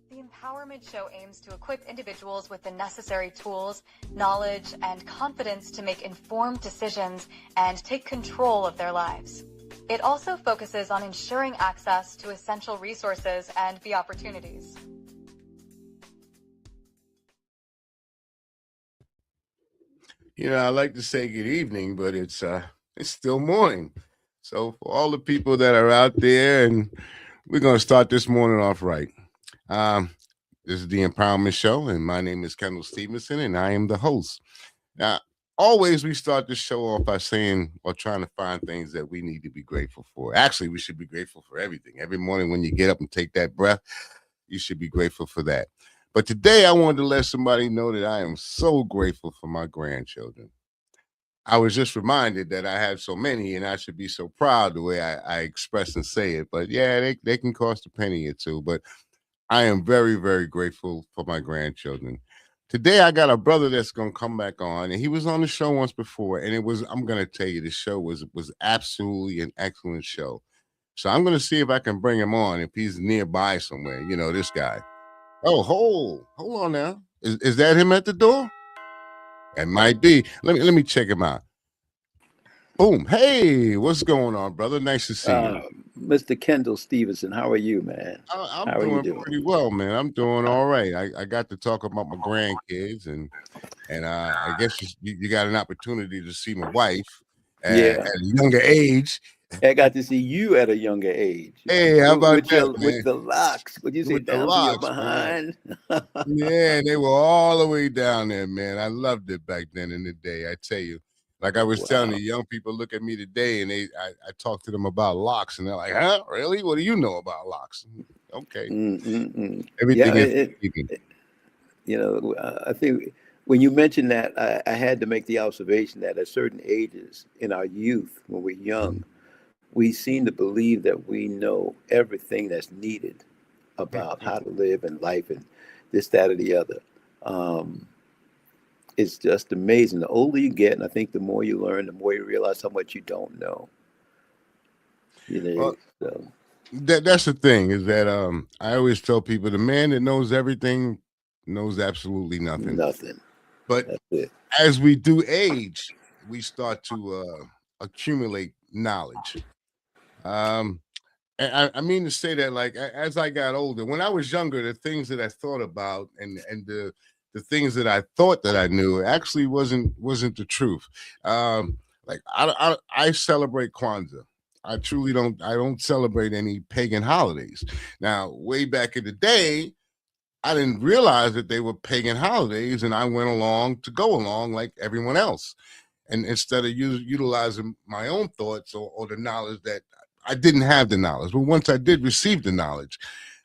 The Empowerment Show aims to equip individuals with the necessary tools, knowledge, and confidence to make informed decisions and take control of their lives. It also focuses on ensuring access to essential resources and the opportunities. You know, I like to say good evening, but it's still morning. So for all the people that are out there, and we're gonna start this morning off right. Um, this is the Empowerment Show, and my name is Kendall Stevenson, and I am the host. Now, always we start the show off by saying or trying to find things that we need to be grateful for. Actually, we should be grateful for everything. Every morning when you get up and take that breath, you should be grateful for that. But today I wanted to let somebody know that I am so grateful for my grandchildren. I was just reminded that I have so many and I should be so proud the way I express and say it. But yeah, they can cost a penny or two. But I am very, very grateful for my grandchildren. Today I got a brother that's gonna come back on, and he was on the show once before, and I'm gonna tell you the show was absolutely an excellent show. So I'm gonna see if I can bring him on if he's nearby somewhere. You know, this guy. Oh, hold on now. Is that him at the door? It might be. Let me check him out. Boom. Hey, what's going on, brother? Nice to see you. Mr. Kendall Stevenson, how are you, man? I'm How are you doing doing? pretty well, man. I'm doing all right. I got to talk about my grandkids, and I guess you got an opportunity to see my wife at Yeah, a younger age. I got to see you at a younger age Hey, how about that, with man? the locks. Would you say With the down to your locks, man. behind? Yeah, they were all the way down there, man. I loved it back then in the day. I tell you, like I was telling Wow. you, young people look at me today, and I talk to them about locks, and they're like, "Huh? Really? What do you know about locks?" Okay, Yeah, everything is forgiven. I think when you mentioned that, I had to make the observation that at certain ages in our youth, when we're young, we seem to believe that we know everything that's needed about how to live in life and this, that, or the other. Um, it's just amazing. The older you get, and I think the more you learn, the more you realize how much you don't know. You know, Well, so that's the thing is that I always tell people the man that knows everything knows absolutely nothing. nothing. But That's it. as we do age, we start to accumulate knowledge. Um, and I mean to say that, like, as I got older, when I was younger, the things that I thought about and the things that I thought that I knew actually wasn't the truth. Like I celebrate Kwanzaa. I truly don't. I don't celebrate any pagan holidays. Now, way back in the day, I didn't realize that they were pagan holidays, and I went along to go along like everyone else. And instead of utilizing my own thoughts or the knowledge that I didn't have the knowledge, but once I did receive the knowledge,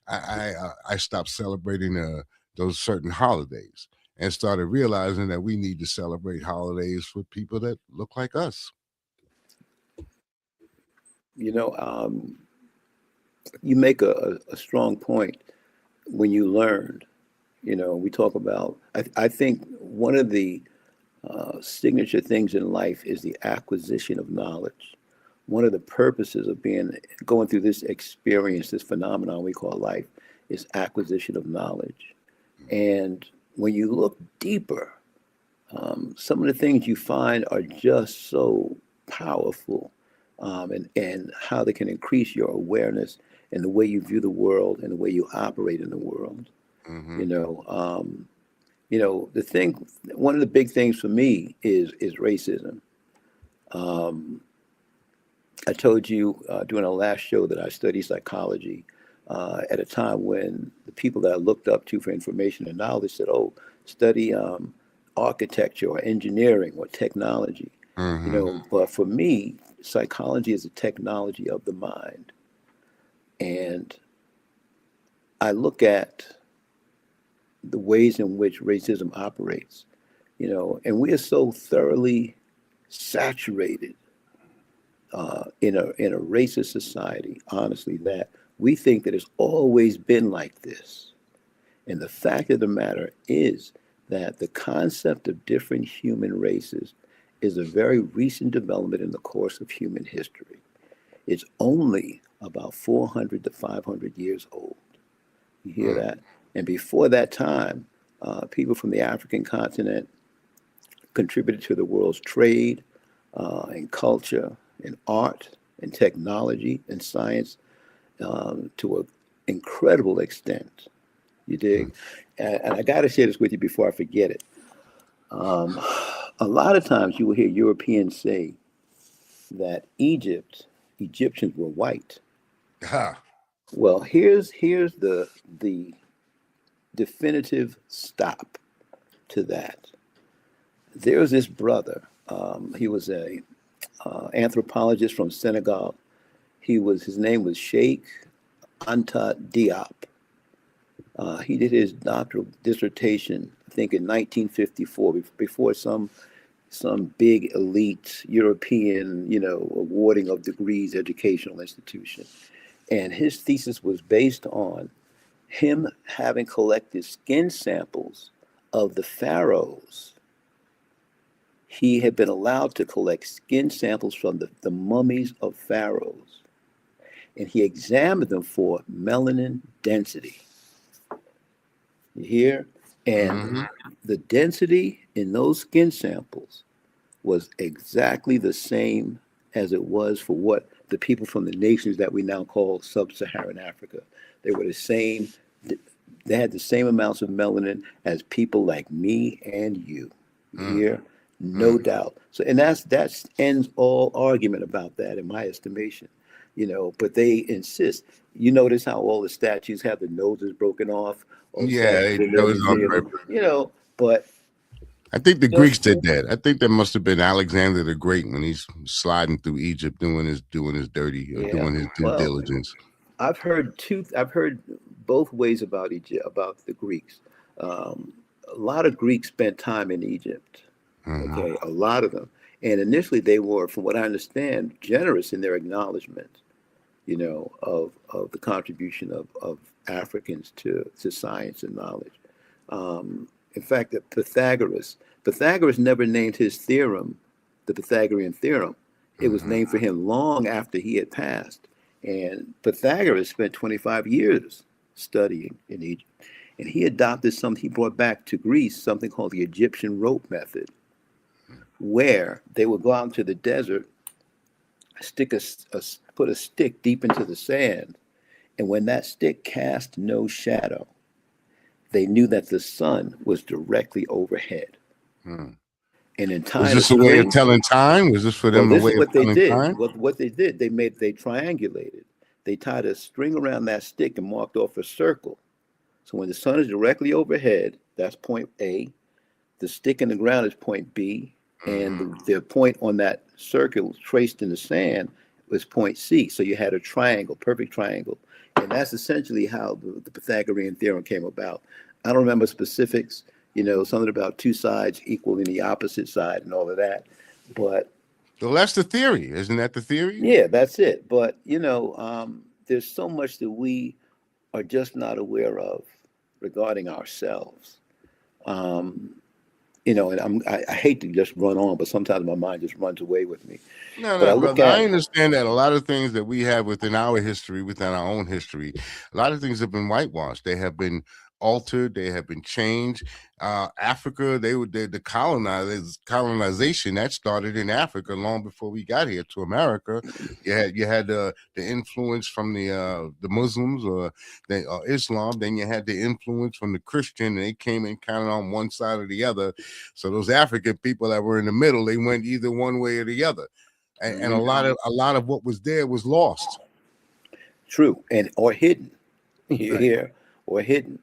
I stopped celebrating those certain holidays and started realizing that we need to celebrate holidays for people that look like us. You know, you make a strong point when you learned. We talk about, I think one of the signature things in life is the acquisition of knowledge. One of the purposes of going through this experience, this phenomenon we call life, is acquisition of knowledge. And when you look deeper, some of the things you find are just so powerful, and how they can increase your awareness and the way you view the world and the way you operate in the world. Hmm. You know, the thing, one of the big things for me is racism. Um, I told you during our last show that I studied psychology at a time when the people that I looked up to for information and knowledge said, "Oh, study architecture or engineering or technology." Hmm. But for me, psychology is a technology of the mind, and I look at the ways in which racism operates. And we are so thoroughly saturated in a racist society, honestly, that we think that it's always been like this. And the fact of the matter is that the concept of different human races is a very recent development in the course of human history. It's only about 400 to 500 years old. You hear that? And before that time, people from the African continent contributed to the world's trade and culture and art and technology and science to an incredible extent. You dig? And I got to share this with you before I forget it. A lot of times you will hear Europeans say that Egyptians were white. Ha. Well, here's the definitive stop to that. There was this brother. He was a anthropologist from Senegal. His name was Sheikh Anta Diop. He did his doctoral dissertation, I think, in 1954, before some big elite European, awarding of degrees educational institution. And his thesis was based on him having collected skin samples of the pharaohs. He had been allowed to collect skin samples from the mummies of pharaohs, and he examined them for melanin density. You hear? And the density in those skin samples was exactly the same as it was for what the people from the nations that we now call sub-Saharan Africa. They were the same. They had the same amounts of melanin as people like me and you. You hear? No doubt. So, and that ends all argument about that, in my estimation. But they insist. You notice how all the statues have the noses broken off? Yeah, those are. But I think the Greeks did that. I think that must have been Alexander the Great when he's sliding through Egypt doing his dirty or doing his due diligence. I've heard both ways about Egypt, about the Greeks. A lot of Greeks spent time in Egypt. Okay, a lot of them. And initially they were, from what I understand, generous in their acknowledgement, of the contribution of Africans to science and knowledge. In fact, that Pythagoras never named his theorem the Pythagorean theorem. It was named for him long after he had passed. And Pythagoras spent 25 years studying in Egypt. And he adopted something he brought back to Greece, something called the Egyptian rope method, where they would go out into the desert, put a stick deep into the sand, and when that stick cast no shadow, they knew that the sun was directly overhead. And in time, was this a way of telling time? Was this for them a way of telling time? What they did, they triangulated. They tied a string around that stick and marked off a circle. So when the sun is directly overhead, that's point A. The stick in the ground is point B. And the point on that circle traced in the sand was point C. So you had a triangle, perfect triangle. And that's essentially how the Pythagorean theorem came about. I don't remember specifics, something about two sides equaling the opposite side and all of that. But well, that's the theory. Isn't that the theory? Yeah, that's it. But, there's so much that we are just not aware of regarding ourselves. And I hate to just run on, but sometimes my mind just runs away with me. No, brother. I understand that a lot of things that we have within our history, within our own history, a lot of things have been whitewashed. They have been altered. They have been changed. Africa, the colonization that started in Africa long before we got here to America. You had the influence from the Muslims or Islam. Then you had the influence from the Christian, and they came in kind of on one side or the other. So those African people that were in the middle, they went either one way or the other, and a lot of what was there was lost. True, or hidden. You hear, or hidden.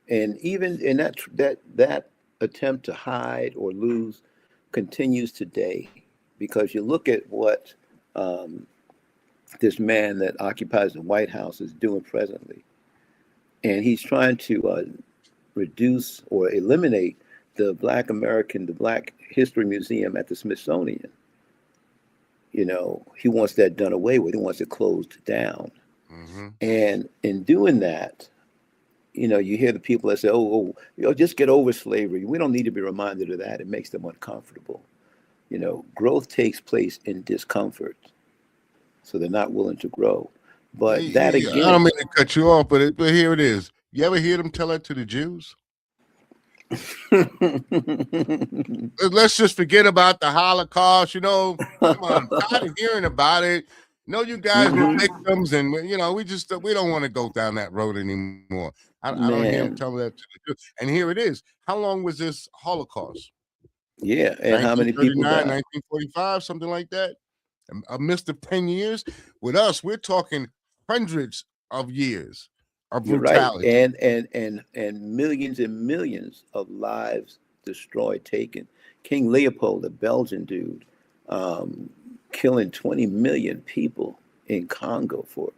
And even in that attempt to hide or lose continues today, because you look at what this man that occupies the White House is doing presently, and he's trying to reduce or eliminate the Black History Museum at the Smithsonian. He wants that done away with. He wants it closed down. And in doing that, you hear the people that say, just get over slavery. We don't need to be reminded of that. It makes them uncomfortable. Growth takes place in discomfort. So they're not willing to grow. But that again, I don't mean to cut you off, but here it is. You ever hear them tell that to the Jews? Let's just forget about the Holocaust. You know, come on, I'm tired of hearing about it. No, you guys were victims, and we don't want to go down that road anymore. I don't hear them Man, tell that to the Jews. And here it is. How long was this Holocaust? yeah, and how many people 1939, died? 1945, something like that. A mist of 10 years. With us, we're talking hundreds of years of You're right, brutality. and millions and millions of lives destroyed, taken. King Leopold, the Belgian dude, killing 20 million people in Congo for,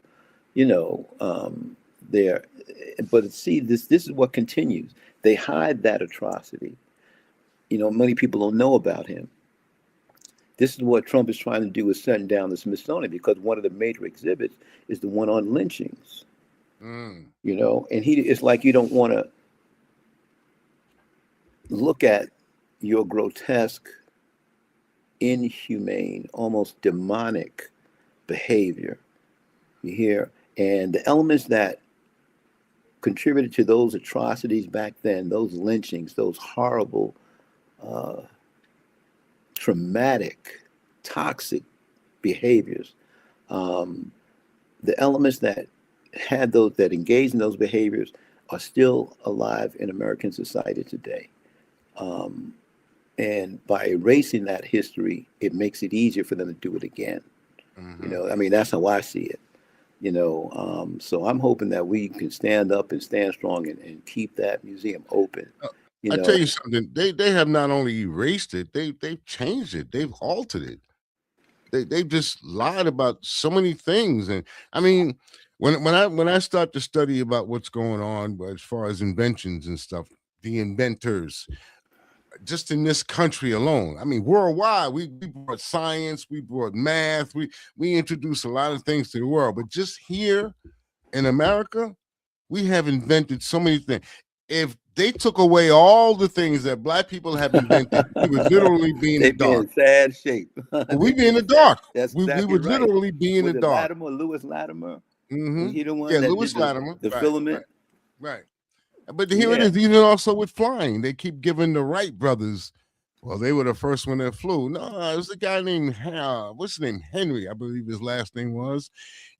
you know, there. But see, this is what continues. They hide that atrocity. You know, many people don't know about him. This is what Trump is trying to do, is shutting down the Smithsonian, because one of the major exhibits is the one on lynchings. You know, and it's like you don't want to look at your grotesque, inhumane, almost demonic behavior. You hear? And the elements that contributed to those atrocities back then, those lynchings, those horrible, traumatic, toxic behaviors, the elements that had those, that engaged in those behaviors, are still alive in American society today. And by erasing that history, it makes it easier for them to do it again. You know, I mean, that's how I see it. You know, so I'm hoping that we can stand up and stand strong and keep that museum open. You I know, tell you something. They have not only erased it, they've changed it. They've altered it. They've just lied about so many things. And I mean, when I start to study about what's going on as far as inventions and stuff, the inventors, just in this country alone. I mean, worldwide, we brought science, we brought math, we introduced a lot of things to the world. But just here in America, we have invented so many things. If they took away all the things that Black people have invented, we would literally be in the they'd be dark. in sad shape. We'd be in the dark. That's We exactly would right. literally be in Was the it dark. Latimer, Lewis Latimer? Mm-hmm. Was he the one Yeah, that Lewis did Latimer. the Right, filament? right. But here it Yeah, is, even also with flying. They keep giving the Wright brothers, well, they were the first one that flew. No, it was a guy named, what's his name? Henry, I believe his last name was.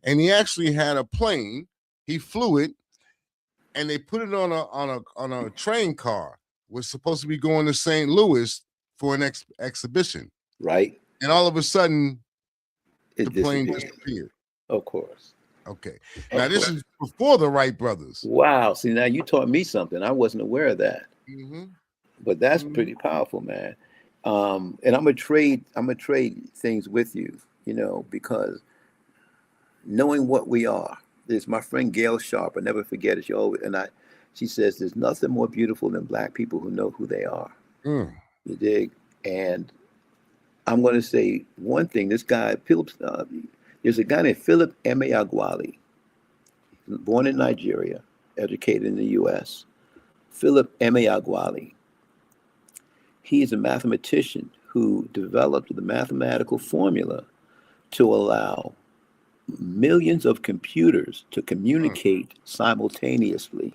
And he actually had a plane. He flew it, and they put it on a train car. Was supposed to be going to St. Louis for an exhibition. right. And all of a sudden, It the plane disappeared. disappeared. Of course. Okay. Now, this is before the Wright brothers. Wow. See, now you taught me something. I wasn't aware of that. Mm-hmm. But that's pretty powerful, man. And I'm gonna trade things with you, you know, because knowing what we are. There's my friend Gail Sharp. I never forget it. She says there's nothing more beautiful than Black people who know who they are. You dig? And I'm going to say one thing. This guy, there's a guy named Philip Emeagwali, born in Nigeria, educated in the U.S. Philip Emeagwali. He is a mathematician who developed the mathematical formula to allow millions of computers to communicate simultaneously.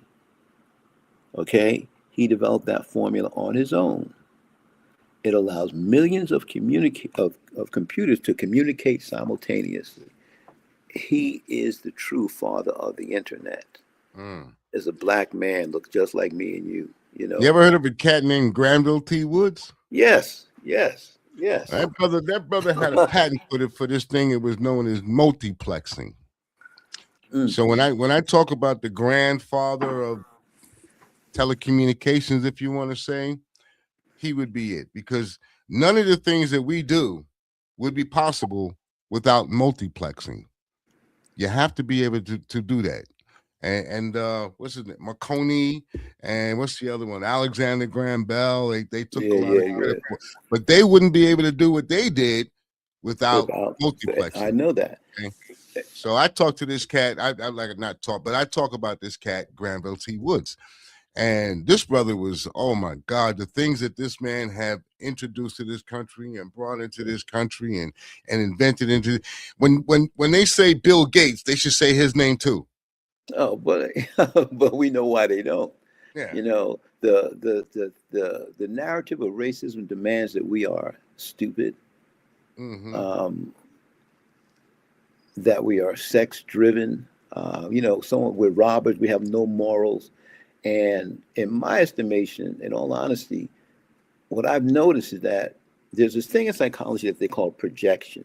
Okay? He developed that formula on his own. It allows millions of computers to communicate simultaneously. He is the true father of the internet. As a Black man, looks just like me and you. You know. You ever heard of a cat named Granville T. Woods? Yes. That brother had a patent for this thing. It was known as multiplexing. So when I talk about the grandfather of telecommunications, if you want to say, he would be it, because none of the things that we do would be possible without multiplexing. You have to be able to do that. And what's his name? Marconi, and what's the other one? Alexander Graham Bell. They took a lot of credit for it, but they wouldn't be able to do what they did without multiplexing. I know that. Okay? So I talked to this cat. I like not talk, but I talk about this cat, Granville T. Woods. And this brother was, oh my God, the things that this man have introduced to this country and brought into this country and invented into. When they say Bill Gates, they should say his name too. Oh, but but we know why they don't. Yeah. You know, the narrative of racism demands that we are stupid, Mm-hmm. um, that we are sex driven. You know, someone we're robbers. We have no morals. And in my estimation, in all honesty, what I've noticed is that there's this thing in psychology that they call projection,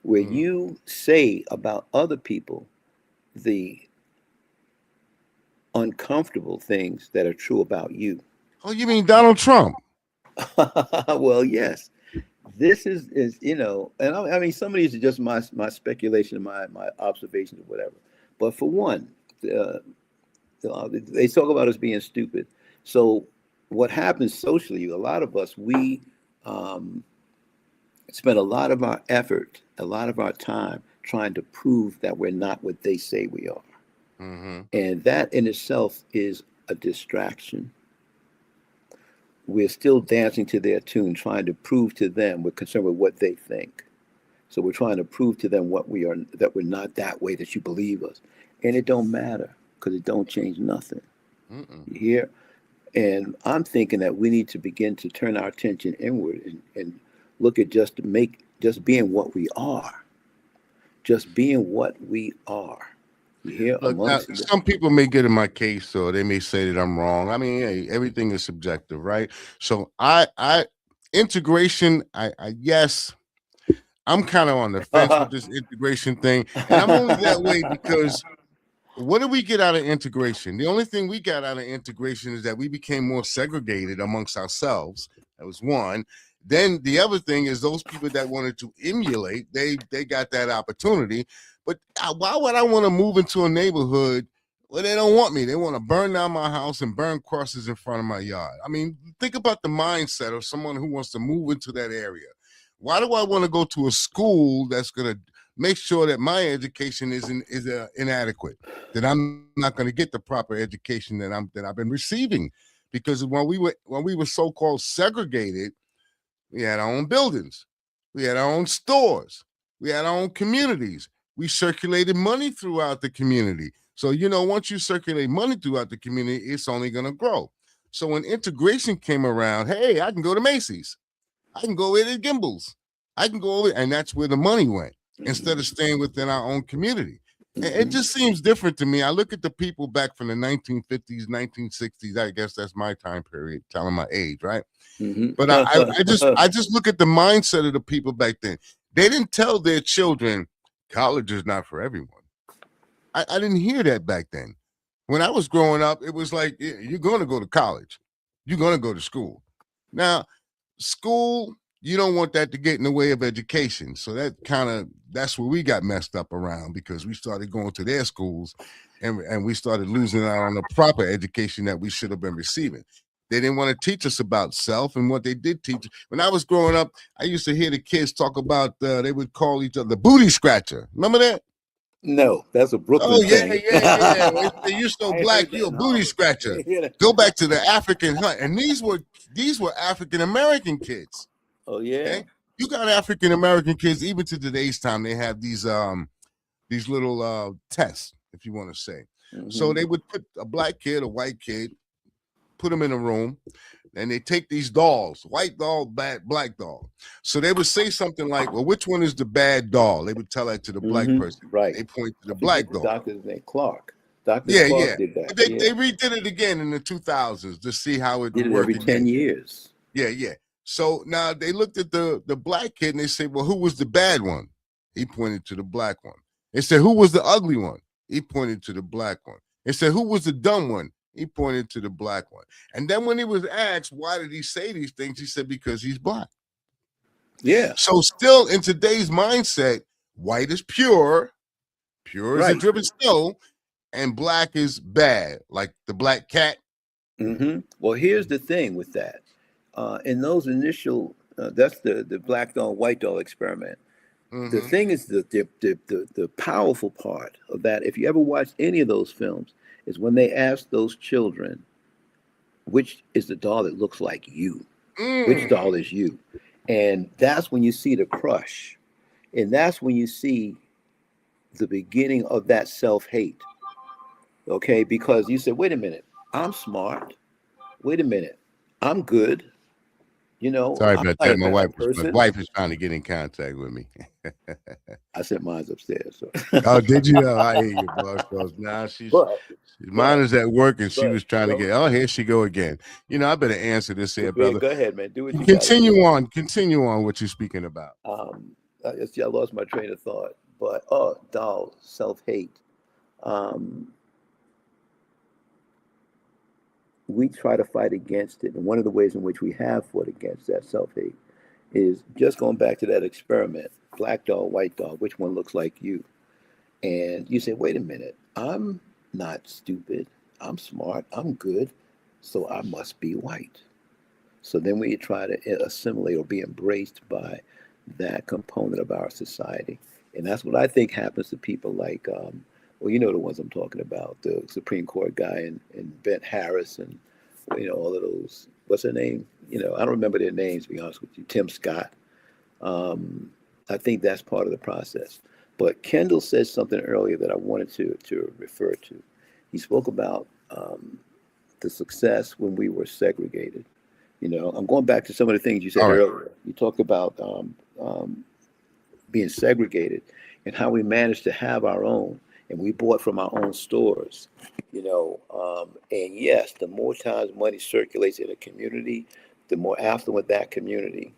where Mm. you say about other people the uncomfortable things that are true about you. Oh, you mean Donald Trump? Well, yes, this is you know, and I mean, some of these are just my speculation, my observations, or whatever. But for one, uh, they talk about us being stupid. So what happens socially? A lot of us um, spend a lot of our effort, a lot of our time trying to prove that we're not what they say we are, Mm-hmm. and that in itself is a distraction. We're still dancing to their tune, trying to prove to them we're concerned with what they think. So we're trying to prove to them what we are, that we're not that way, that you believe us. And it don't matter because it don't change nothing. Mm-mm. You hear? And I'm thinking that we need to begin to turn our attention inward and look at just being what we are, just being what we are. You hear? Look, now Amongst the, some people may get in my case, or they may say that I'm wrong. I mean, hey, everything is subjective, right? So integration. I yes, I'm kind of on the fence with this integration thing, and I'm only that way because what do we get out of integration? The only thing we got out of integration is that we became more segregated amongst ourselves. That was one. Then the other thing is those people that wanted to emulate, they got that opportunity. But why would I want to move into a neighborhood where they don't want me? They want to burn down my house and burn crosses in front of my yard. I mean, think about the mindset of someone who wants to move into that area. Why do I want to go to a school that's going to make sure that my education is inadequate? That I'm not going to get the proper education that I've been receiving, because when we were so-called segregated, we had our own buildings, we had our own stores, we had our own communities. We circulated money throughout the community. So once you circulate money throughout the community, it's only going to grow. So when integration came around, hey, I can go to Macy's, I can go over to Gimbals, I can go over, and that's where the money went instead of staying within our own community. It Mhm. just seems different to me. I look at the people back from the 1950s, 1960s. I guess that's my time period, telling my age, right? Mhm. But I just look at the mindset of the people back then. They didn't tell their children college is not for everyone. I didn't hear that back then. When I was growing up, it was like, you're going to go to college, you're going to go to school. Now, school, you don't want that to get in the way of education. So that's where we got messed up around, because we started going to their schools, and we started losing out on the proper education that we should have been receiving. They didn't want to teach us about self, and what they did teach. When I was growing up, I used to hear the kids talk about, they would call each other the booty scratcher. Remember that? No, that's a Oh, Brooklyn yeah, thing. yeah, yeah. They say, "You're so I ain't heard black, that you're a in booty Harlem. I scratcher." ain't hear Go that. back to the African hunt, and these were African American kids. Oh yeah. Okay, you got African American kids, even to today's time, they have these little tests, if you want to say. So Hmm. they would put a black kid, a white kid, put them in a room, and they take these dolls, white doll, black doll. So they would say something like, "Well, which one is the bad doll?" They would tell that to the black Hmm. person. Right. They point to I the forget black the doll. doctor's name. Clark. Dr. Yeah, yeah. Clark did that. But they, Yeah. they redid it again in the 2000s to see how it Did would it work every 10 again. years. Yeah, yeah. So now they looked at the black kid and they said, "Well, who was the bad one?" He pointed to the black one. They said, "Who was the ugly one?" He pointed to the black one. They said, "Who was the dumb one?" He pointed to the black one. And then when he was asked, why did he say these things? He said, because he's black. Yeah. So still in today's mindset, white is pure, pure as a Right. driven snow, and black is bad, like the black cat. Well, here's the thing with that. In those initial, that's the black doll, white doll experiment. The Mm-hmm. thing is the powerful part of that, if you ever watch any of those films, is when they ask those children, which is the doll that looks like you? Which Mm. doll is you? And that's when you see the crush. And that's when you see the beginning of that self hate. Okay, because you said, wait a minute, I'm smart. Wait a minute, I'm good. Sorry I'm about not that. a bad My person. wife is trying to get in contact with me. I sent mine upstairs. So. Oh, did you? Oh, I hear you, boss. Nah, but, mine but, is at work, and she was trying to don't, get. Oh, here she go again. I better answer this here, yeah, brother. go ahead, man. Do what you got to do. Continue on what you're speaking about. I lost my train of thought. But, doll, self-hate. Um, we try to fight against it. And one of the ways in which we have fought against that self-hate is just going back to that experiment, black dog, white dog, which one looks like you? And you say, wait a minute, I'm not stupid. I'm smart. I'm good. So I must be white. So then we try to assimilate or be embraced by that component of our society. And that's what I think happens to people like, well, you know the ones I'm talking about, the Supreme Court guy and Ben Harris and, all of those, what's their name? I don't remember their names, to be honest with you, Tim Scott. Um, I think that's part of the process. But Kendall said something earlier that I wanted to refer to. He spoke about the success when we were segregated. I'm going back to some of the things you said All right. earlier. You talked about being segregated and how we managed to have our own, and we bought from our own stores. And yes, the more times money circulates in a community, the more affluent that community.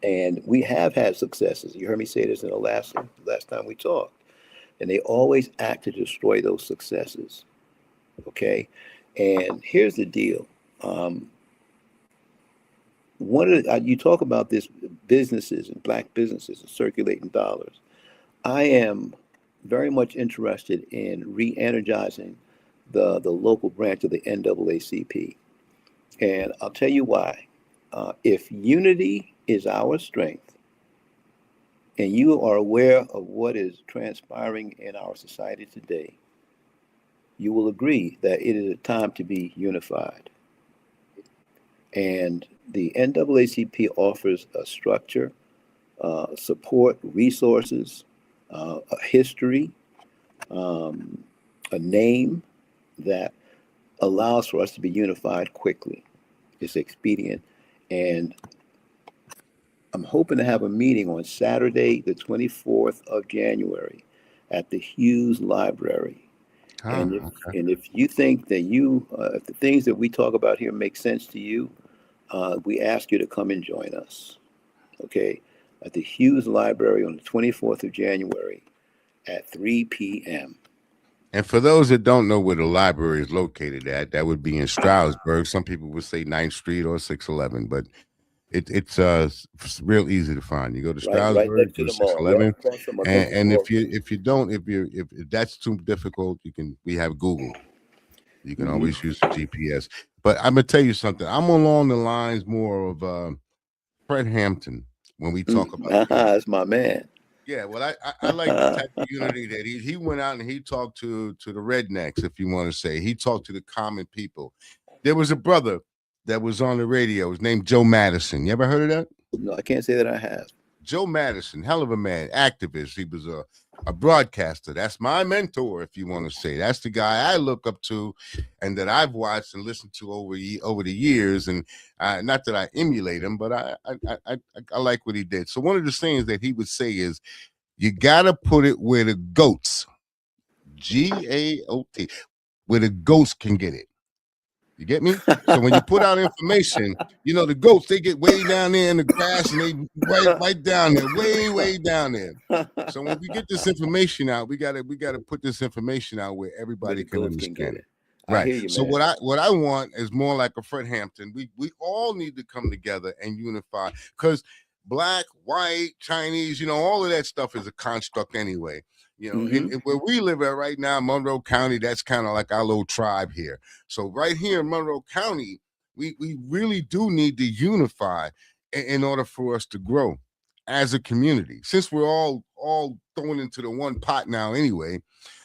And we have had successes. You heard me say this in the last time we talked. And they always act to destroy those successes. Okay. And here's the deal. One of you talk about this businesses and black businesses and circulating dollars. I am very much interested in re-energizing the local branch of the NAACP. And I'll tell you why. If unity is our strength, and you are aware of what is transpiring in our society today, you will agree that it is a time to be unified. And the NAACP offers a structure, support, resources, a history, um, a name that allows for us to be unified quickly. It's expedient. And I'm hoping to have a meeting on Saturday, the 24th of January at the Hughes Library. And if, Okay. and if you think that if the things that we talk about here make sense to you, we ask you to come and join us, okay, at the Hughes Library on the 24th of January at 3 p.m. And for those that don't know where the library is located at, that would be in Stroudsburg. Some people would say 9th Street or 611, but it's real easy to find. You go to Right Stroudsburg, next to go to the mall, right 611, across from and Olympic World. if that's too difficult, we have Google. You can Mm-hmm. always use the GPS. But I'm gonna tell you something. I'm along the lines more of Fred Hampton when we talk about unity. That's my man. Yeah, well, I like the type of unity that he went out and he talked to the rednecks, if you want to say. He talked to the common people. There was a brother that was on the radio. His name Joe Madison. You ever heard of that? No, I can't say that I have. Joe Madison, hell of a man, activist. He was a broadcaster. That's my mentor, if you want to say. That's the guy I look up to, and that I've watched and listened to over the years. And not that I emulate him, but I like what he did. So one of the things that he would say is, you gotta put it where the goats, GAOT, where the goats can get it. You get me? So when you put out information, the goats, they get way down there in the grass and they right down there, way down there. So when we get this information out, we gotta put this information out where Where everybody the can ghost can get understand it. it. I Right. hear you, So man. what I want is more like a Fred Hampton. We all need to come together and unify, because black, white, Chinese, all of that stuff is a construct anyway. Mm-hmm. In where we live at right now, Monroe County, that's kind of like our little tribe here. So right here in Monroe County, we really do need to unify in order for us to grow as a community. Since we're all thrown into the one pot now anyway,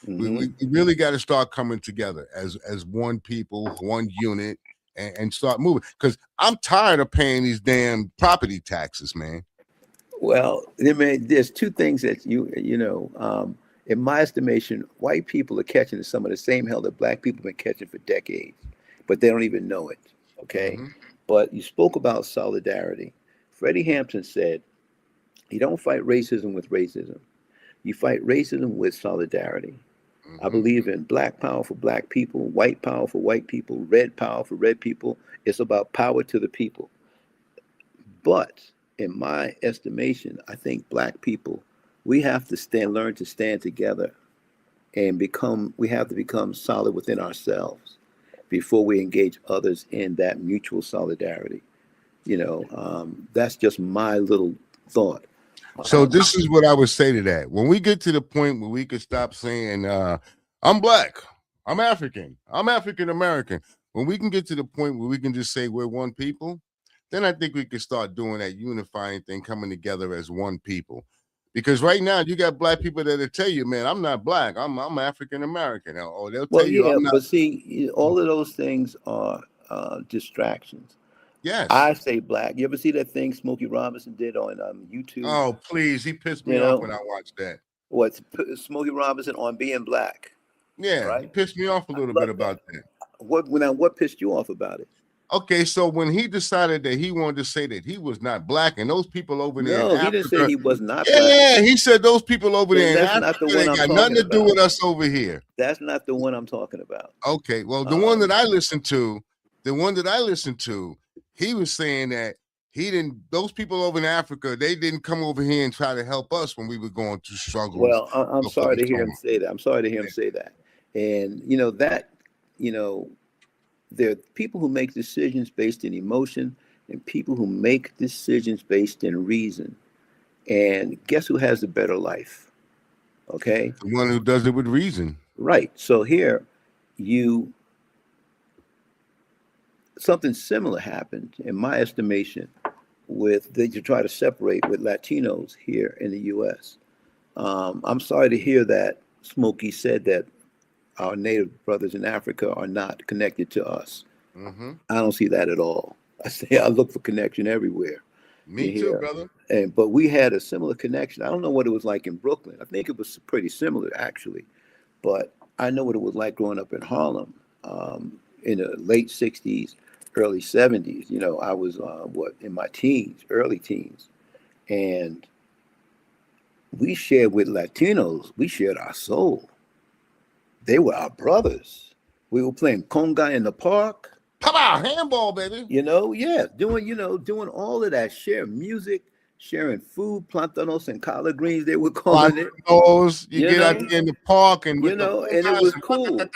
Mm-hmm. we really got to start coming together as one people, one unit, and start moving. Because I'm tired of paying these damn property taxes, man. Well, I mean, there's two things that in my estimation, white people are catching some of the same hell that black people have been catching for decades, but they don't even know it. Okay. Mm-hmm. But you spoke about solidarity. Freddie Hampton said, you don't fight racism with racism. You fight racism with solidarity. I Mm-hmm. believe in black power for black people, white power for white people, red power for red people. It's about power to the people. But in my estimation, I think black people, we have to learn to stand together and we have to become solid within ourselves before we engage others in that mutual solidarity. That's just my little thought. So this is what I would say to that. When we get to the point where we could stop saying, I'm black, I'm African American, when we can get to the point where we can just say we're one people, then I think we can start doing that unifying thing, coming together as one people. Because right now you got black people that'll tell you, man, I'm not black, I'm African American. Or they'll tell Well, you yeah, I'm not. but see, all of those things are distractions. Yes. I say black. You ever see that thing Smokey Robinson did on YouTube? Oh, please. He pissed me You off know, when I watched that. what's Smokey Robinson on being black, Yeah, he right? pissed me off a I little bit love that. about that. What pissed you off about it? Okay, so when he decided that he wanted to say that he was not black, and those people over there in No, he didn't say Africa, he was not black. yeah, he said those people over Then there in that's Africa, not the they one I'm got nothing talking to do about. with us over here. That's not the one I'm talking about. Okay, well, the one that I listened to, he was saying that he didn't, those people over in Africa, they didn't come over here and try to help us when we were going through struggles. Well, I'm So forth sorry and to so hear him on. say that. I'm sorry to hear him Yeah. say that. And you know, there are people who make decisions based in emotion and people who make decisions based in reason. And guess who has the better life? Okay. The one who does it with reason. Right. So here you something similar happened in my estimation with that you try to separate with Latinos here in the US. I'm sorry to hear that Smokey said that our native brothers in Africa are not connected to us. Mm-hmm. I don't see that at all. I say I look for connection everywhere. You Me too, hear? brother. But we had a similar connection. I don't know what it was like in Brooklyn. I think it was pretty similar actually, but I know what it was like growing up in Harlem in the late '60s, early '70s. I was in my teens, early teens, and we shared with Latinos. We shared our soul. They were our brothers. We were playing conga in the park. Pop handball, baby. Yeah, doing all of that, sharing music, sharing food, plantanos and collard greens, they were calling it, Those you you get out know, there in the park and with the and it congas was and cool. And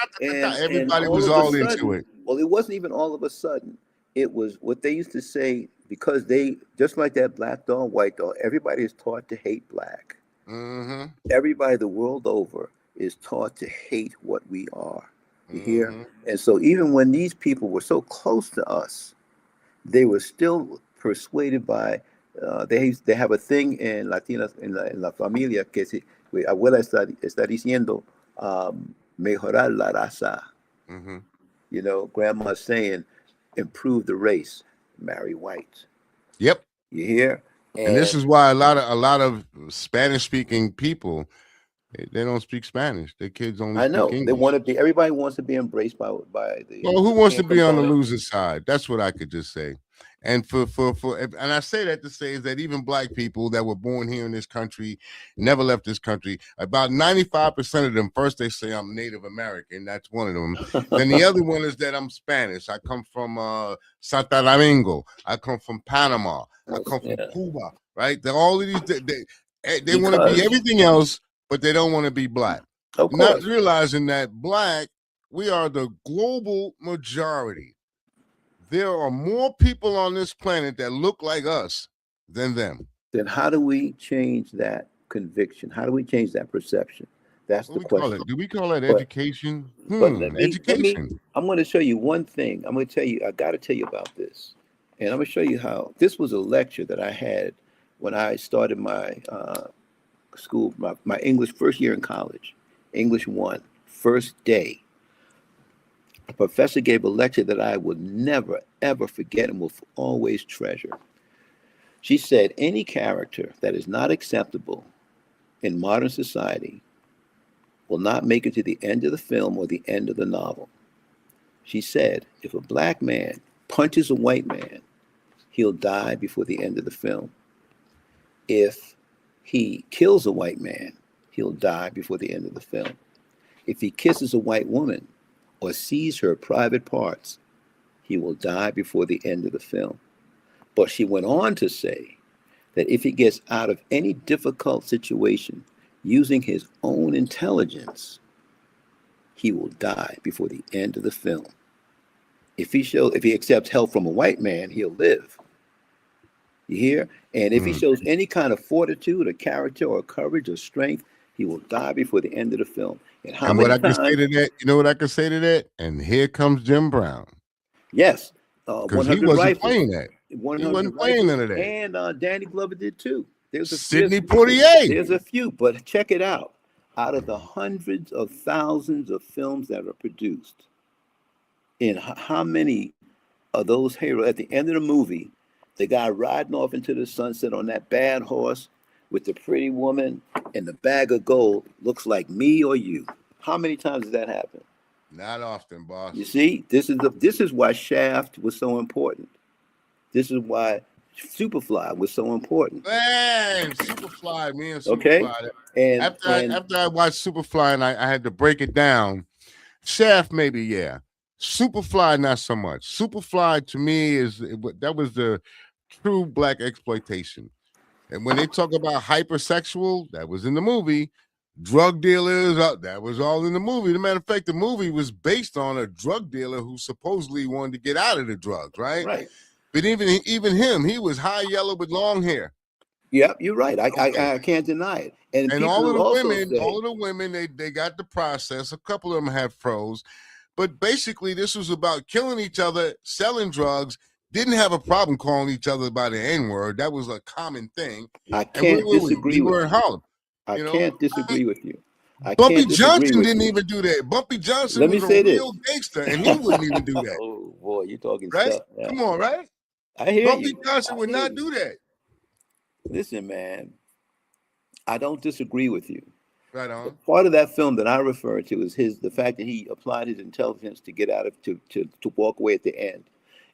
everybody all was of a all into sudden, it. well, it wasn't even all of a sudden. It was what they used to say, because they, just like that black dog, white dog, everybody is taught to hate black. Mm-hmm. Everybody the world over is taught to hate what we are. You hear? Mm-hmm. And so even when these people were so close to us, they were still persuaded by they have a thing in Latinas en la familia que si mi abuela está diciendo mejorar la raza. Mm-hmm. Grandma's saying improve the race, marry white. Yep. You hear? And this And is why a lot of Spanish speaking people, they don't speak Spanish. Their kids only I speak know they English. want to be. Everybody wants to be embraced by the Well, who wants European to be on the component. loser side? That's what I could just say. And and I say that to say is that even black people that were born here in this country, never left this country, about 95% of them, first they say I'm Native American. That's one of them. Then the other one is that I'm Spanish. I come from Santo Domingo. I come from Panama. I come from Yeah, Cuba. Right? All of these, they want to be because everything else, but they don't want to be black. of Not course. realizing that black, we are the global majority. There are more people on this planet that look like us than them. Then how do we change that conviction? How do we change that perception? That's What the do we call question. it? Do we call that But education? but let me. Education. I'm going to show you one thing. I'm going to tell you. I got to tell you about this, and I'm going to show you how. This was a lecture that I had when I started my school, my English first year in college, English one, first day. A professor gave a lecture that I would never ever forget and will always treasure. She said, any character that is not acceptable in modern society will not make it to the end of the film or the end of the novel. She said, if a black man punches a white man, he'll die before the end of the film. If he kills a white man, he'll die before the end of the film. If he kisses a white woman or sees her private parts, he will die before the end of the film. But she went on to say that if he gets out of any difficult situation using his own intelligence, he will die before the end of the film. If he accepts help from a white man, he'll live. You hear? And if he shows any kind of fortitude or character or courage or strength, he will die before the end of the film. And what I can say to that, you know what I can say to that? And here comes Jim Brown. Yes. Because he wasn't playing that. He wasn't playing none of that. And Danny Glover did too. Sidney Poitier. There's a few, but check it out. Out of the hundreds of thousands of films that are produced, in how many of those heroes at the end of the movie, the guy riding off into the sunset on that bad horse with the pretty woman and the bag of gold looks like me or you? How many times does that happen? Not often, boss. You see, this is why Shaft was so important. This is why Superfly was so important. Man, Superfly, me and Superfly. Okay. And after I watched Superfly and I had to break it down, Shaft maybe, yeah. Superfly, not so much. Superfly to me that was the true black exploitation. And when they talk about hypersexual, that was in the movie. Drug dealers, that was all in the movie. As a matter of fact, the movie was based on a drug dealer who supposedly wanted to get out of the drugs, right? Right. But even him, he was high yellow with long hair. Yep, you're right. I can't deny it. And all of the women, they got the process. A couple of them have pros. But basically, this was about killing each other, selling drugs, didn't have a problem calling each other by the N-word. That was a common thing. I can't disagree with you. In Harlem. I can't disagree with you. Bumpy Johnson didn't even do that. Bumpy Johnson was a real gangster, and he wouldn't even do that. Oh, boy, you're talking right? stuff. Yeah. Come on, right? I hear Bumpy you. Bumpy Johnson would not do that. Listen, man, I don't disagree with you. Right on. Part of that film that I refer to is the fact that he applied his intelligence to get out of to walk away at the end.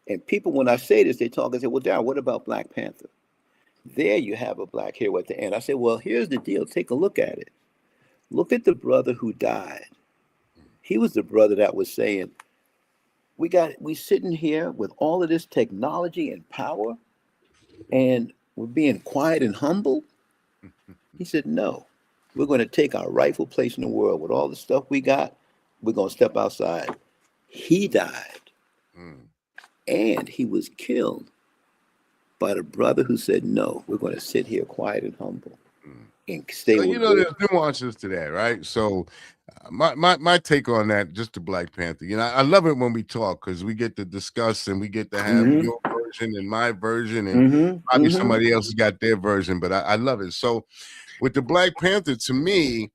And people, when I say this, they talk and say, "Well, Darryl, what about Black Panther? There you have a black hero at the end." I say, "Well, here's the deal. Take a look at it. Look at the brother who died. He was the brother that was saying, we sitting here with all of this technology and power, and we're being quiet and humble." He said, "No. We're going to take our rightful place in the world with all the stuff we got. We're going to step outside." He died. And he was killed by the brother who said, "No, we're going to sit here quiet and humble and stay with there's nuances to that, right?" So my take on that, just the Black Panther, I love it when we talk because we get to discuss and we get to have your version and my version and probably somebody else has got their version, but I love it. So with the Black Panther, to me,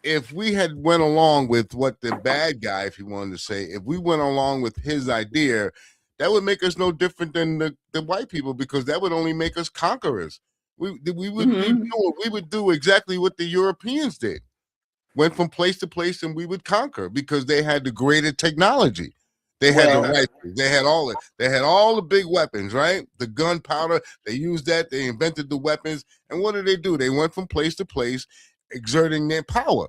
if we had went along with what the bad guy, if you wanted to say, if we went along with his idea, that would make us no different than the white people, because that would only make us conquerors. We would do exactly what the Europeans did. Went from place to place and we would conquer because they had the greater technology. They had the rifles. They had all it. They had all the big weapons, right? The gunpowder. They used that. They invented the weapons. And what did they do? They went from place to place, exerting their power,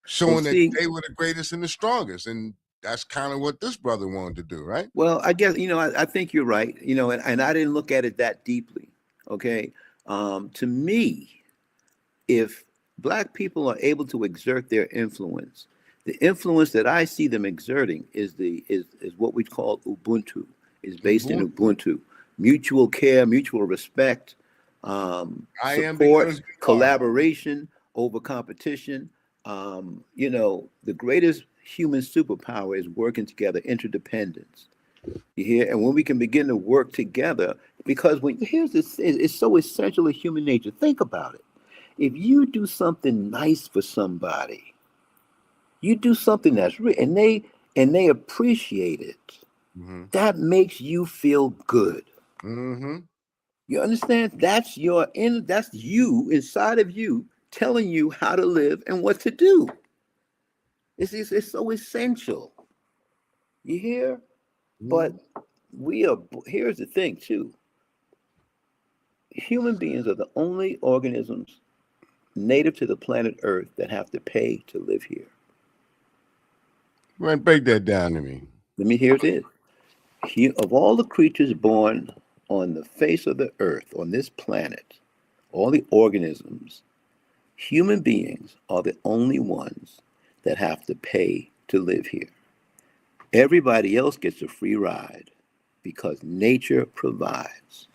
showing that they were the greatest and the strongest. And that's kind of what this brother wanted to do, right? Well, I guess, I think you're right, and I didn't look at it that deeply, okay? To me, if Black people are able to exert their influence, the influence that I see them exerting is what we call Ubuntu, is based in Ubuntu. Mutual care, mutual respect, support, collaboration over competition. The greatest human superpower is working together, interdependence. You hear? And when we can begin to work together, because here's this, it's so essential to human nature. Think about it. If you do something nice for somebody, you do something that's real, and they appreciate it. That makes you feel good. You understand? That's you inside of you telling you how to live and what to do. It's so essential. You hear? But Mhm. here's the thing too. Human beings are the only organisms native to the planet Earth that have to pay to live here. Right, break that down to me. Here it is. Of all the creatures born on the face of the earth, on this planet, all the organisms, human beings are the only ones that have to pay to live here. Everybody else gets a free ride because nature provides.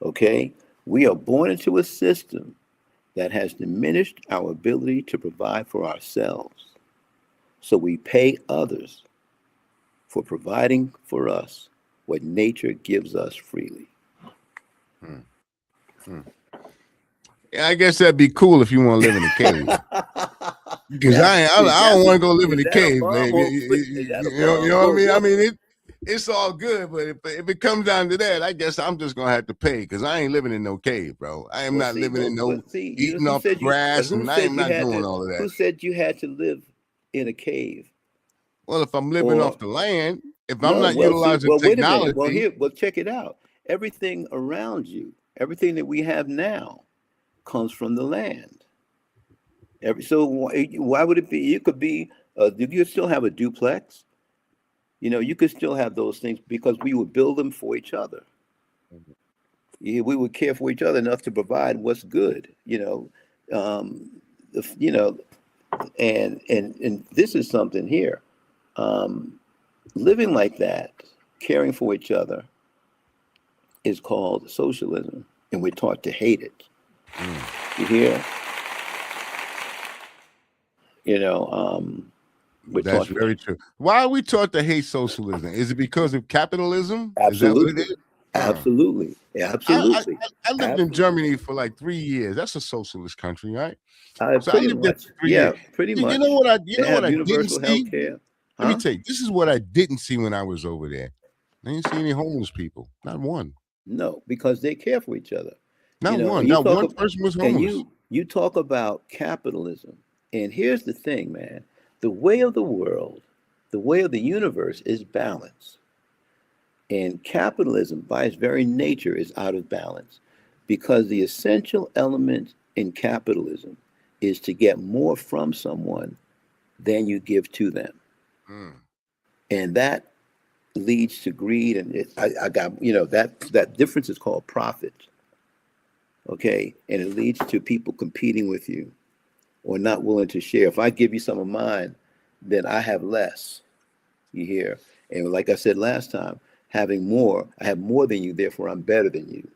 Okay? We are born into a system that has diminished our ability to provide for ourselves. So we pay others for providing for us what nature gives us freely. Hmm. Hmm. Yeah, I guess that'd be cool if you want to live in a cave. Because I don't want to go live in Is a that a cave, bomb baby. or is that a You bomb know what I or mean? I what? mean, it's all good, but if it comes down to that, I guess I'm just gonna have to pay because I ain't living in no cave, bro. I am Well, not see, living in no you eating who off the said you? But grass, who and I said am you not had doing to? all of that. Who said you had to live in a cave? Well, if I'm living off Or the land, if I'm no? not Well, see, utilizing well, wait a minute. technology, Well, check it out. Everything around you, everything that we have now, comes from the land. So why would it be? You could be. You could still have a duplex. You could still have those things because we would build them for each other. Yeah, we would care for each other enough to provide what's good. Um, the, you know, and this is something here. Um, Living like that, caring for each other, is called socialism, and we're taught to hate it. mm, You hear? You know, we're that's taught to. very true. Why are we taught to hate socialism? Is it because of capitalism? Is that what it Absolutely, is? Huh. absolutely, I, I absolutely, I lived in absolutely. Germany for like 3 years. That's a socialist country, right? So I Pretty lived there much, for 3 years. yeah, pretty You know much. what They have I didn't universal health see? care, Let me huh? tell you, this is what I didn't see when I was over there. I didn't see any homeless people. Not one. No, because they care for each other. Not And one. you Not talk one person was homeless. you talk about capitalism. And here's the thing, man. The way of the world, the way of the universe is balance. And capitalism by its very nature is out of balance because the essential element in capitalism is to get more from someone than you give to them. Mm, And that leads to greed and I got that difference is called profit. Okay, and it leads to people competing with you or not willing to share. If I give you some of mine, then I have less. You hear? And like I said last time, having more, I have more than you, therefore I'm better than you.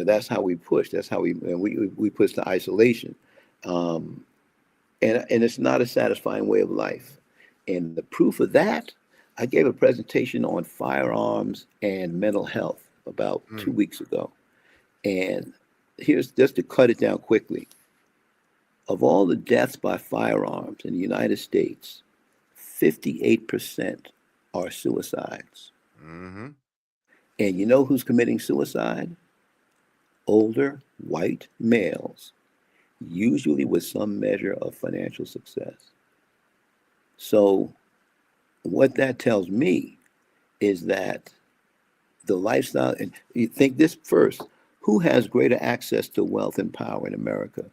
That's how we push. That's how we push to isolation, um, and it's not a satisfying way of life. And the proof of that, I gave a presentation on firearms and mental health about two mm. weeks ago, and here's just to cut it down quickly. Of all the deaths by firearms in the United States, 58% are suicides. Hmm. And you know who's committing suicide? Older white males, usually with some measure of financial success. So, what that tells me is that the lifestyle, and you think this first, who has greater access to wealth and power in America?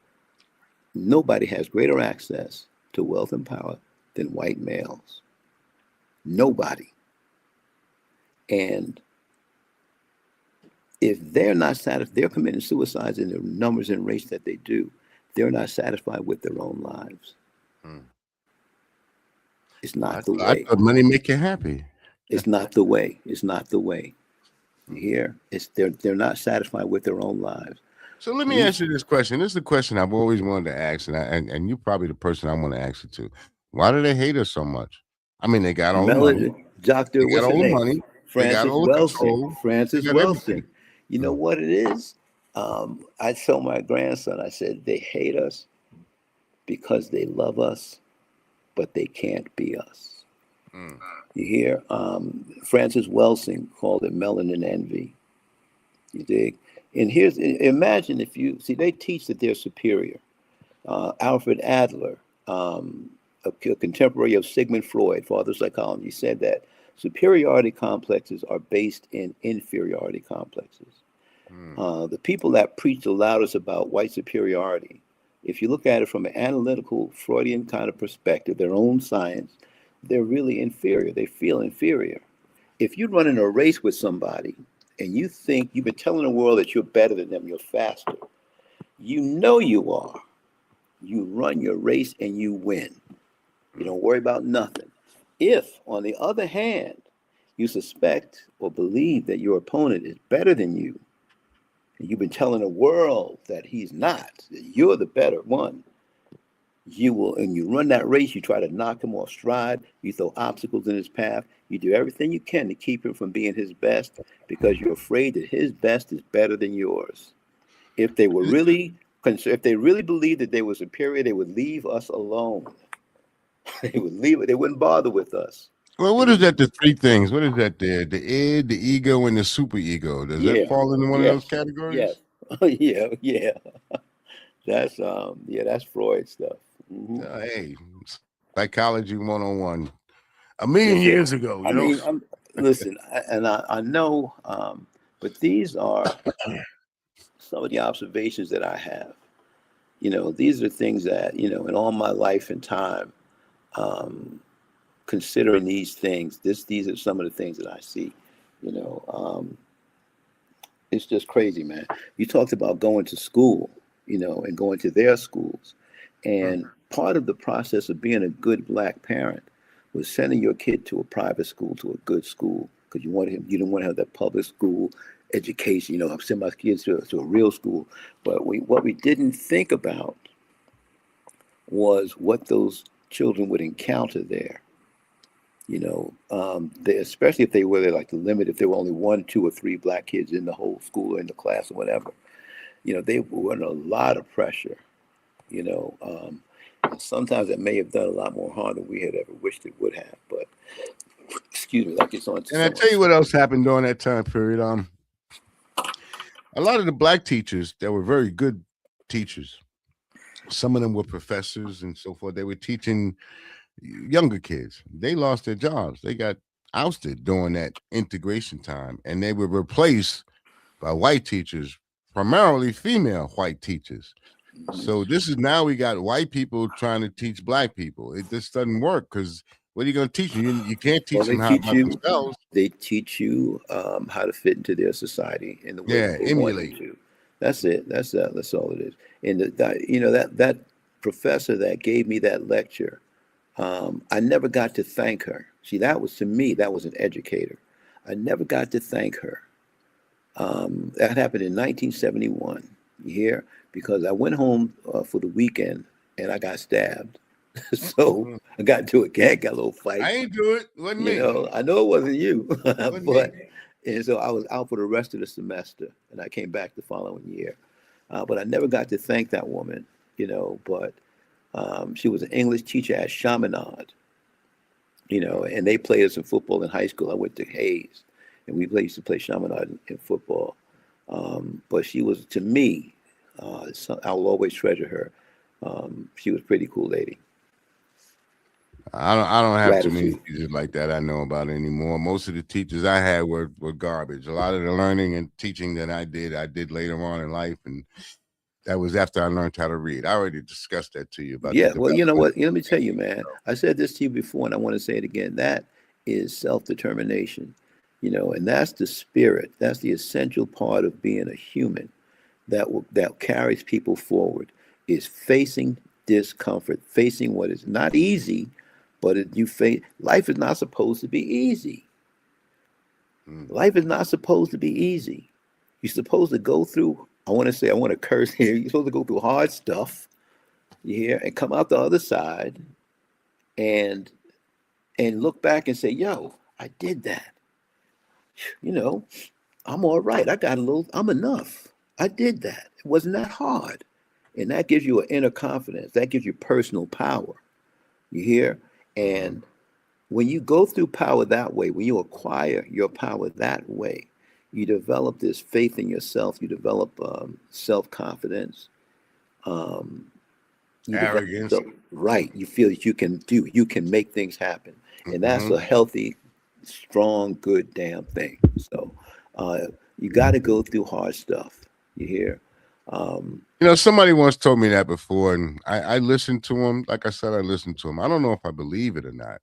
Nobody has greater access to wealth and power than white males. Nobody. And if they're not satisfied, they're committing suicides in the numbers and rates that they do. They're not satisfied with their own lives. Mm. It's not the I way. thought money make you happy. It's not the way. It's not the way. Mm. Here, they're not satisfied with their own lives. So let me We ask you this question. This is the question I've always wanted to ask, and you're probably the person I want to ask it to. Why do they hate us so much? I mean, they got all the money, Melody, Doctor, they got what's her all the name? money, they got Francis all the Welsing. control, they Francis got everything. Welsing. You know Mm, what it is? I told my grandson, I said, they hate us because they love us, but they can't be us. mm, You hear? Francis Welsing called it melanin envy. You dig? And imagine if you see, they teach that they're superior. Alfred Adler, a contemporary of Sigmund Freud, father of psychology, said that superiority complexes are based in inferiority complexes. The people that preach the loudest about white superiority, if you look at it from an analytical Freudian kind of perspective, their own science, they're really inferior. They feel inferior. If you run in a race with somebody and you think you've been telling the world that you're better than them, you're faster, you know you are. You run your race and you win. You don't worry about nothing. If, on the other hand, you suspect or believe that your opponent is better than you, and you've been telling the world that he's not, that you're the better one, you will, and you run that race, you try to knock him off stride, you throw obstacles in his path, you do everything you can to keep him from being his best because you're afraid that his best is better than yours. If they were really, if they really believed that they were superior, they would leave us alone. They would leave it. They wouldn't bother with us. Well, what is that? The three things. What is that? There, the id, the ego, and the superego. Does that Yeah. fall into one of those Yes. categories? Yes. Yeah. That's that's Freud stuff. Mm-hmm. Hey, psychology 101. A million Yes, sir. years ago, I mean, listen, I know, but these are some of the observations that I have. These are things that, in all my life and time, considering these things, these are some of the things that I see. It's just crazy, man. You talked about going to school, and going to their schools. And part of the process of being a good black parent was sending your kid to a private school, to a good school, because you didn't want to have that public school education. I'm sending my kids to a real school. But what we didn't think about was what those children would encounter there. Especially if they were there, like the limit, if there were only 1, 2, or 3 black kids in the whole school or in the class or whatever, they were under a lot of pressure. Sometimes it may have done a lot more harm than we had ever wished it would have. But excuse me, like it's on. And I tell you what else happened during that time period. A lot of the black teachers that were very good teachers, some of them were professors and so forth. They were teaching younger kids. They lost their jobs. They got ousted during that integration time, and they were replaced by white teachers, primarily female white teachers. So this is now we got white people trying to teach black people. It just doesn't work because what are you going to teach them? You can't teach them how about themselves. They teach you how to fit into their society in the way that they emulate. want you to. That's it. That's all it is. And that professor that gave me that lecture, I never got to thank her. See, to me, that was an educator. I never got to thank her. That happened in 1971. You hear? Because I went home for the weekend and I got stabbed. So I got into a little fight. I ain't do it. Wasn't me. I know it wasn't you. Wasn't me. And so I was out for the rest of the semester and I came back the following year. But I never got to thank that woman, but she was an English teacher at Chaminade, and they played us in football in high school. I went to Hayes and we used to play Chaminade in football. But she was, to me, I will always treasure her. She was a pretty cool lady. I don't have too many teachers like that I know about anymore. Most of the teachers I had were garbage. A lot of the learning and teaching that I did later on in life, and that was after I learned how to read. I already discussed that to you about. Yeah, well, you know what? Let me tell you, man. I said this to you before, and I want to say it again. That is self-determination, and that's the spirit. That's the essential part of being a human that carries people forward. Is facing discomfort, facing what is not easy. But life is not supposed to be easy. Life is not supposed to be easy. You're supposed to go through, I want to curse here, you're supposed to go through hard stuff, and come out the other side and look back and say, yo, I did that. I'm all right. I'm enough. I did that. It wasn't that hard. And that gives you an inner confidence. That gives you personal power. You hear? And when you go through power that way, when you acquire your power that way, you develop this faith in yourself. You develop self-confidence. You develop Arrogance. the right. You feel that you can make things happen, and that's Hmm. a healthy, strong, good damn thing. So, you got to go through hard stuff. You hear? Um, Somebody once told me that before, and I listened to him. Like I said, I listened to him. I don't know if I believe it or not.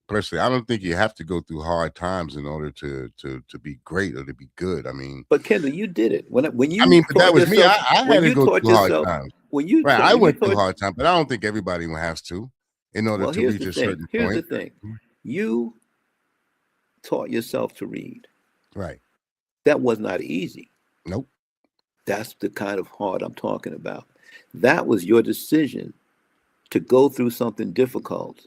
Personally, I don't think you have to go through hard times in order to be great or to be good. but Kendall, you did it when I you mean, but that taught was me. yourself. I When had to you go taught through hard yourself. times. When you Right. taught. I When you went through taught. hard times, but I don't think everybody has to in order Well, to here's reach the a thing. certain Here's the point. thing. You taught yourself to read. Right. That was not easy. Nope. That's the kind of hard I'm talking about. That was your decision to go through something difficult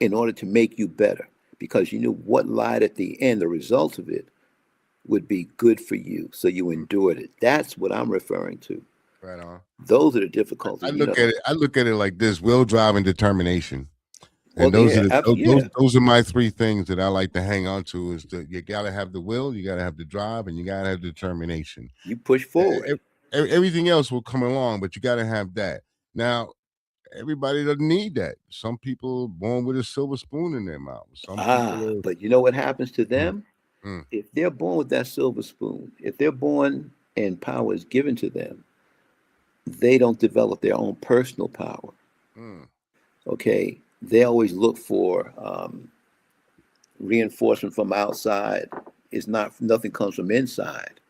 in order to make you better because you knew what lied at the end, the result of it would be good for you. So you endured it. That's what I'm referring to. Right on. Those are the difficulties, I look at it. I look at it like this: will, drive, and determination. Well, And those yeah, are yeah. those are my three things that I like to hang on to. Is that you got to have the will, you got to have the drive, and you got to have determination. You push forward. Everything else will come along, but you got to have that. Now, everybody doesn't need that. Some people are born with a silver spoon in their mouth. Some people But you know what happens to are. them? Mm, If they're born with that silver spoon, if they're born and power is given to them, they don't develop their own personal power. mm, Okay, they always look for reinforcement from outside. It's not Nothing comes from inside.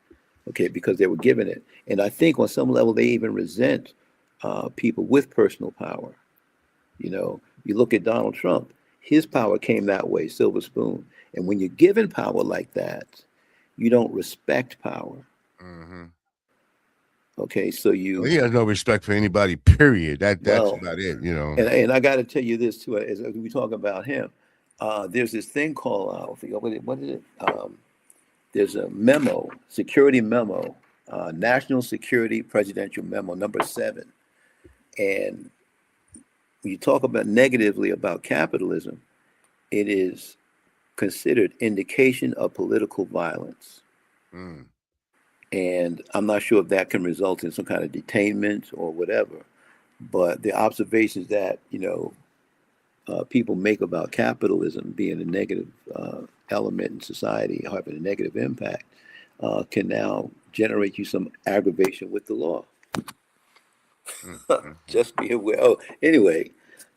Okay, because they were given it, and I think on some level they even resent people with personal power. You look at Donald Trump; his power came that way, silver spoon. And when you're given power like that, you don't respect power. hmm Okay, so Well, he has no respect for anybody. Period. That's well, about it. and I got to tell you this too, as we talk about him. There's this thing called I forget what is it? There's a memo, security memo, National Security Presidential Memo number 7, and when you talk about negatively about capitalism, it is considered indication of political violence. Mm. And I'm not sure if that can result in some kind of detainment or whatever. But the observations that people make about capitalism being a negative element in society, having a negative impact, can now generate you some aggravation with the law. Mm, mm. Just be aware. Oh, anyway.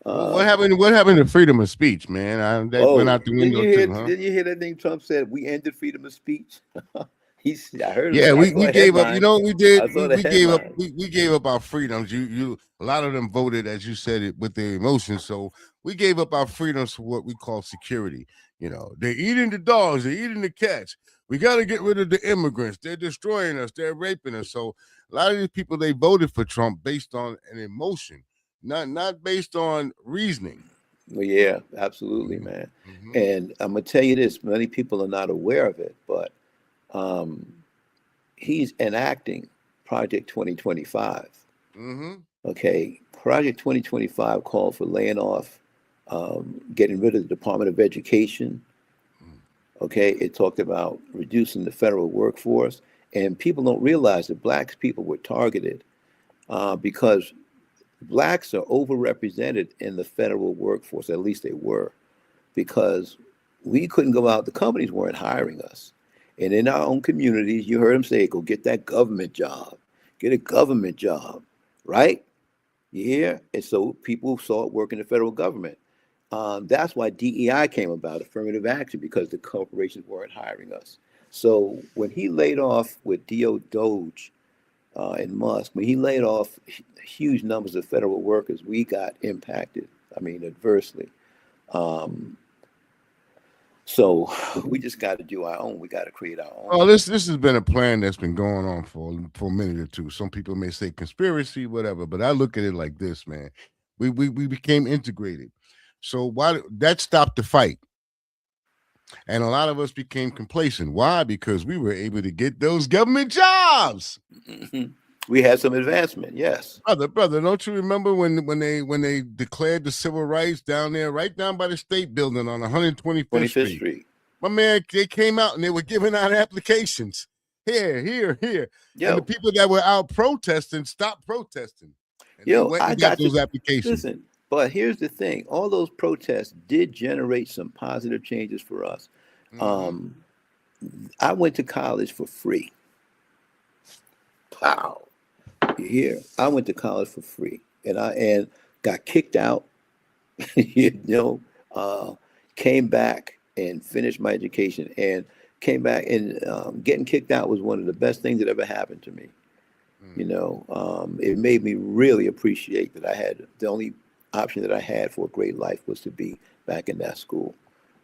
What Uh, happened? What happened to freedom of speech, man? That went oh, out the window too, huh? Didn't you hear that thing Trump said? We ended freedom of speech. I heard him. Yeah, I we saw a gave up. You headline. know what we did? I saw the We gave up. headline. We gave up our freedoms. A lot of them voted, as you said it, with their emotions. So we gave up our freedoms for what we call security. They're eating the dogs. They're eating the cats. We got to get rid of the immigrants. They're destroying us. They're raping us. So a lot of these people, they voted for Trump based on an emotion, not based on reasoning. Well, yeah, absolutely, man. Mm-hmm. And I'm gonna tell you this: many people are not aware of it, but um, he's enacting Project 2025. Mm-hmm. Okay, Project 2025 called for laying off, getting rid of the Department of Education. Okay, it talked about reducing the federal workforce, and people don't realize that Black people were targeted because Blacks are overrepresented in the federal workforce. At least they were, because we couldn't go out. The companies weren't hiring us, and in our own communities, you heard them say, "Go get that government job, get a government job," right? You hear? And so people sought work in the federal government. That's why DEI came about, affirmative action, because the corporations weren't hiring us. So when he laid off with Doge and Musk, when he laid off huge numbers of federal workers, we got impacted. I mean, adversely. Um, so we just got to do our own. We got to create our own. Well, this has been a plan that's been going on for a minute or two. Some people may say conspiracy, whatever, but I look at it like this, man. We became integrated. So why that stopped the fight? And a lot of us became complacent. Why? Because we were able to get those government jobs. We had some advancement, yes. Brother, don't you remember when they declared the civil rights down there, right down by the state building on 125th 25th Street? Street. My man, they came out and they were giving out applications. Here. And Yeah. the people that were out protesting stopped protesting. And they went I and got got to those applications. listen. But here's the thing: all those protests did generate some positive changes for us. Mm-hmm. Um, I went to college for free. Wow, you hear? I went to college for free, and got kicked out. you know, uh, Came back and finished my education, and came back and getting kicked out was one of the best things that ever happened to me. It made me really appreciate that I had the only option that I had for a great life was to be back in that school.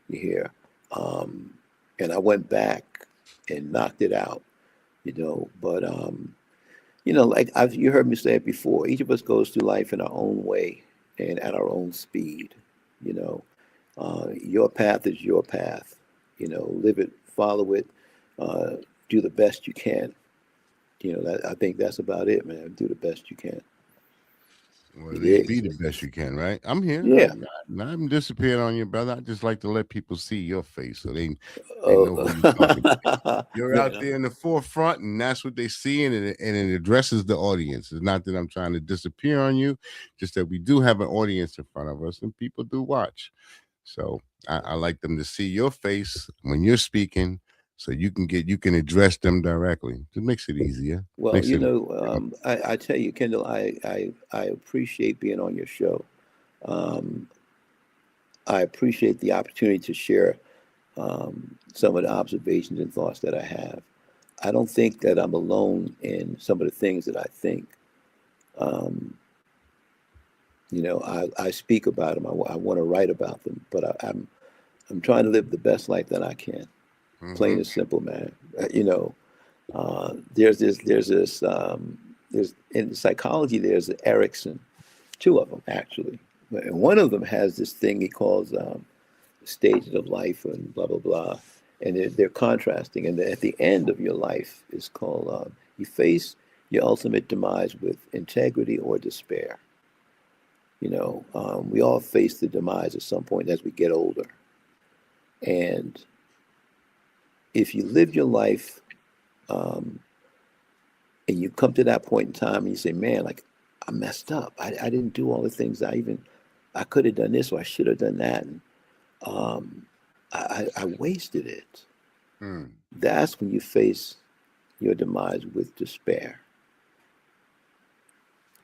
You hear? Um, and I went back and knocked it out. But like you heard me say it before. Each of us goes through life in our own way and at our own speed. You know, your path is your path. Live it, follow it, uh, do the best you can. I think that's about it, man. Do the best you can. Or You at least dig? be the best you can, right? I'm here. Yeah. I'm disappearing on you, brother. I just like to let people see your face so they know who you're talking to. You're out Man, there in the forefront, and that's what they see, and it addresses the audience. It's not that I'm trying to disappear on you, just that we do have an audience in front of us, and people do watch. So I like them to see your face when you're speaking, so you can address them directly. It makes it easier. well, Makes it. I tell you, Kendall, I appreciate being on your show. Um, I appreciate the opportunity to share some of the observations and thoughts that I have. I don't think that I'm alone in some of the things that I think. Um, I speak about them. I want to write about them, but I'm trying to live the best life that I can. Plain Mm-hmm. and simple, man. There's in psychology. There's Erickson, two of them actually, and one of them has this thing he calls stages of life and blah blah blah, and they're contrasting. And at the end of your life is called you face your ultimate demise with integrity or despair. We all face the demise at some point as we get older, and if you live your life um, and you come to that point in time and you say, man, like I messed up. I didn't do all the things I could have done this or I should have done that. And um, I wasted it. Mm. That's when you face your demise with despair.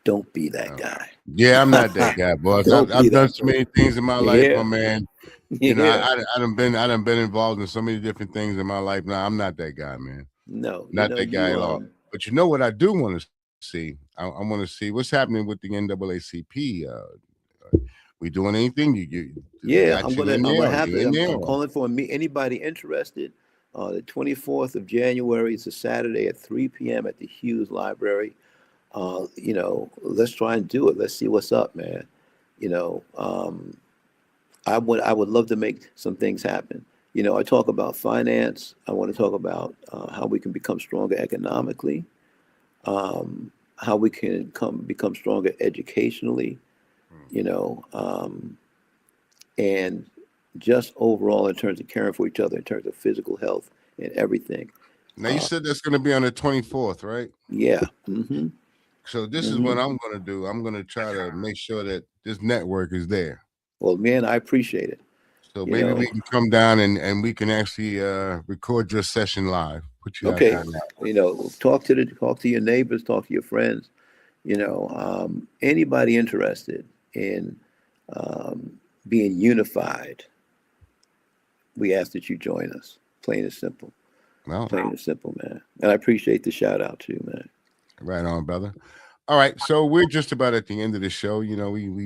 Don't be that guy. Yeah, I'm not that guy, boss. Don't be I've done that so many person. things in my life, my Yeah. man. Yeah. I done been involved in so many different things in my life. Now I'm not that guy, man. No, Not that guy at all. But you know what I do want to see? I want to see what's happening with the NAACP. We doing anything? They yeah, got you in I'm there? gonna Are have you to. in I'm there? calling for me. Anybody interested? The 24th of January is a Saturday at 3 p.m. at the Hughes Library. Let's try and do it. Let's see what's up, man. You know, um, I would love to make some things happen. I talk about finance. I want to talk about how we can become stronger economically, how we can become stronger educationally. You know, and just overall in terms of caring for each other, in terms of physical health and everything. Now you said that's going to be on the 24th, right? Yeah. Mm-hmm. So this is Mm-hmm. what I'm going to do. I'm going to try to make sure that this network is there. Well, man, I appreciate it. So You maybe we know, can come down and we can actually record your session live. Put you out okay. there now. Talk to your neighbors, talk to your friends. Anybody interested in um, being unified, we ask that you join us. Plain and simple. Well, Plain and simple, man. And I appreciate the shout out too, man. right on, brother. All right, so we're just about at the end of the show. We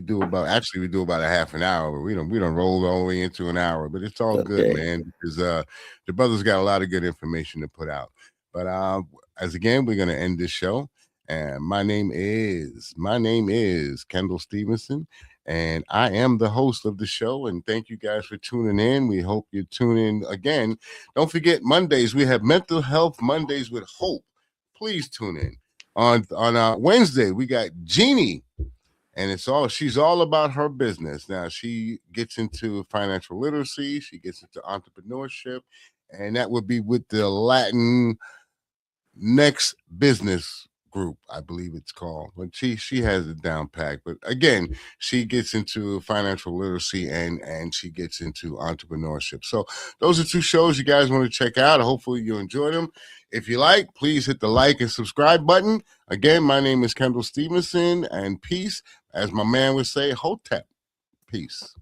do about a half an hour, but we don't roll all the way into an hour, but it's all good, Okay. man, because the brother's got a lot of good information to put out. But as again, we're gonna end this show. And my name is Kendall Stevenson, and I am the host of the show. And thank you guys for tuning in. We hope you tune in again. Don't forget Mondays. We have Mental Health Mondays with Hope. Please tune in. On Wednesday, we got Jeannie, and she's all about her business. Now she gets into financial literacy, she gets into entrepreneurship, and that would be with the Latin Next Business Group, I believe it's called. But she has it down packed. But again, she gets into financial literacy and she gets into entrepreneurship. So those are two shows you guys want to check out. Hopefully you enjoy them. If you like, please hit the like and subscribe button. Again, my name is Kendall Stevenson, and peace, as my man would say, Hotep. Peace.